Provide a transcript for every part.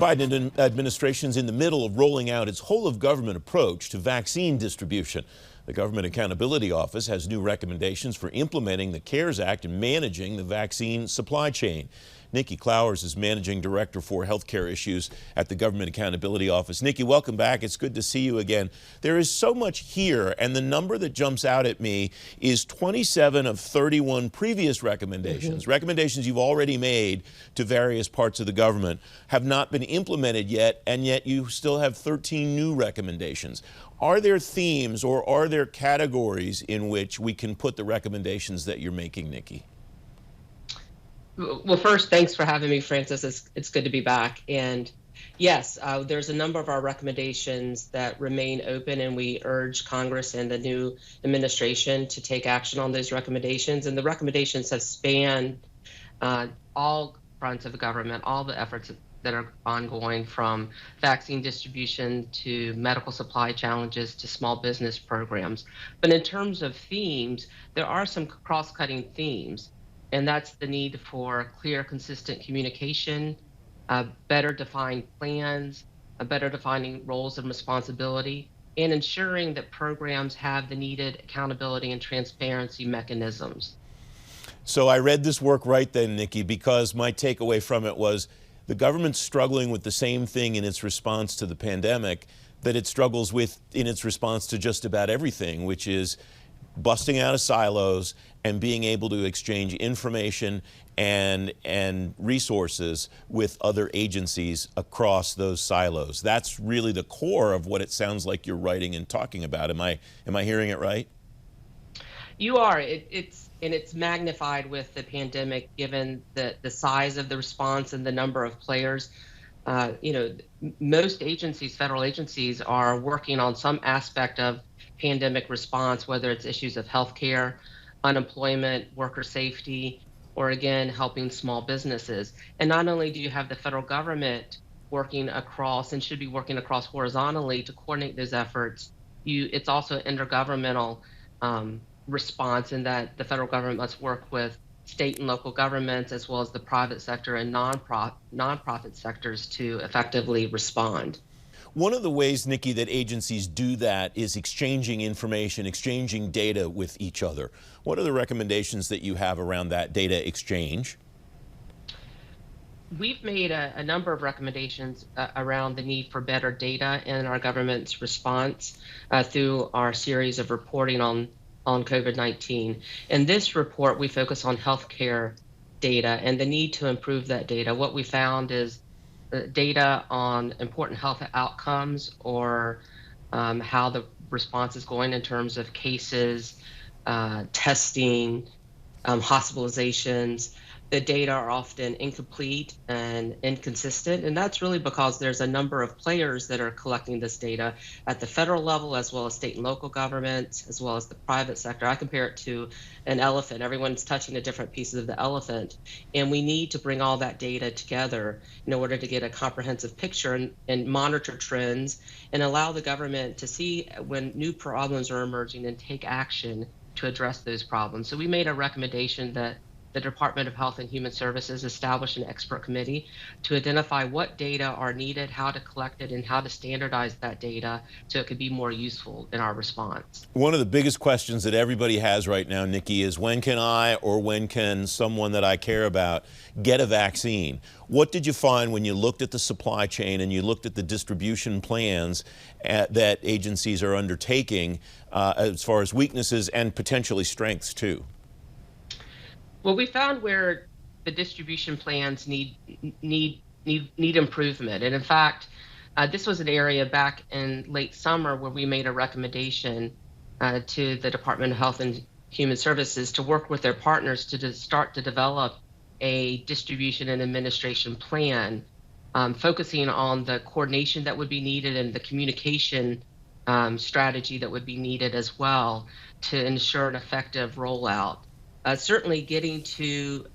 Biden administration is in the middle of rolling out its whole-of-government approach to vaccine distribution. The Government Accountability Office has new recommendations for implementing the CARES Act and managing the vaccine supply chain. Nicole Clowers is Managing Director for Healthcare Issues at the Government Accountability Office. Nikki, welcome back. It's good to see you again. There is so much here, and the number that jumps out at me is 27 of 31 previous recommendations. Recommendations you've already made to various parts of the government have not been implemented yet, and yet you still have 13 new recommendations. Are there themes or are there categories in which we can put the recommendations that you're making, Nikki? Well, first, thanks for having me, Francis. It's good to be back. And yes, there's a number of our recommendations that remain open, and we urge Congress and the new administration to take action on those recommendations. And the recommendations have spanned all fronts of the government, all the efforts that are ongoing, from vaccine distribution to medical supply challenges to small business programs. But in terms of themes, there are some cross-cutting themes. And that's the need for clear, consistent communication, better defined plans, better defining roles and responsibility, and ensuring that programs have the needed accountability and transparency mechanisms. So I read this work right then, Nikki, because my takeaway from it was the government's struggling with the same thing in its response to the pandemic that it struggles with in its response to just about everything, which is busting out of silos and being able to exchange information and resources with other agencies across those silos. That's really the core of what it sounds like you're writing and talking about. Am I hearing it right? You are. It's magnified with the pandemic, given the size of the response and the number of players. Most agencies, federal agencies, are working on some aspect of pandemic response, whether it's issues of healthcare, unemployment, worker safety, or again, helping small businesses. And not only do you have the federal government working across and should be working across horizontally to coordinate those efforts, it's also intergovernmental response in that the federal government must work with state and local governments as well as the private sector and nonprofit sectors to effectively respond. One of the ways, Nikki, that agencies do that is exchanging information, exchanging data with each other. What are the recommendations that you have around that data exchange? We've made a number of recommendations around the need for better data in our government's response through our series of reporting on COVID-19. In this report, we focus on healthcare data and the need to improve that data. What we found is data on important health outcomes or how the response is going in terms of cases, testing, hospitalizations. The data are often incomplete and inconsistent, and that's really because there's a number of players that are collecting this data at the federal level, as well as state and local governments, as well as the private sector. I compare it to an elephant. Everyone's touching a different pieces of the elephant, and we need to bring all that data together in order to get a comprehensive picture and monitor trends and allow the government to see when new problems are emerging and take action to address those problems. So we made a recommendation that the Department of Health and Human Services establish an expert committee to identify what data are needed, how to collect it, and how to standardize that data so it could be more useful in our response. One of the biggest questions that everybody has right now, Nikki, is when can I or when can someone that I care about get a vaccine? What did you find when you looked at the supply chain and you looked at the distribution plans that agencies are undertaking as far as weaknesses and potentially strengths too? Well, we found where the distribution plans need improvement. And in fact, this was an area back in late summer where we made a recommendation to the Department of Health and Human Services to work with their partners to start to develop a distribution and administration plan, focusing on the coordination that would be needed and the communication strategy that would be needed as well to ensure an effective rollout. Certainly getting to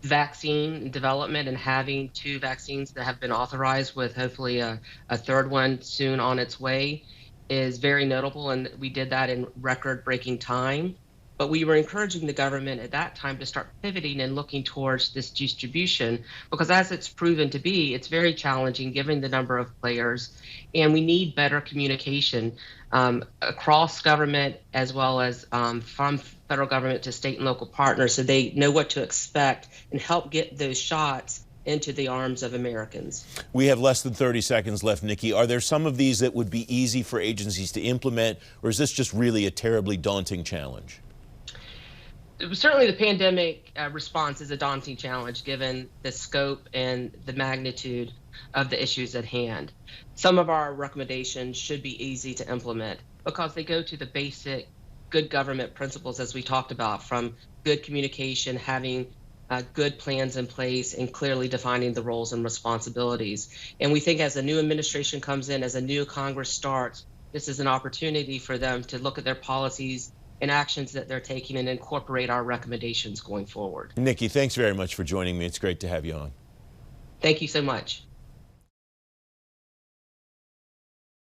vaccine development and having 2 vaccines that have been authorized with hopefully a third one soon on its way is very notable, and we did that in record-breaking time. But we were encouraging the government at that time to start pivoting and looking towards this distribution, because as it's proven to be, it's very challenging given the number of players, and we need better communication across government as well as from federal government to state and local partners, so they know what to expect and help get those shots into the arms of Americans. We have less than 30 seconds left, Nikki. Are there some of these that would be easy for agencies to implement, or is this just really a terribly daunting challenge? Certainly the pandemic response is a daunting challenge given the scope and the magnitude of the issues at hand. Some of our recommendations should be easy to implement because they go to the basic good government principles, as we talked about, from good communication, having good plans in place, and clearly defining the roles and responsibilities. And we think as a new administration comes in, as a new Congress starts, this is an opportunity for them to look at their policies and actions that they're taking and incorporate our recommendations going forward. Nikki, thanks very much for joining me. It's great to have you on. Thank you so much.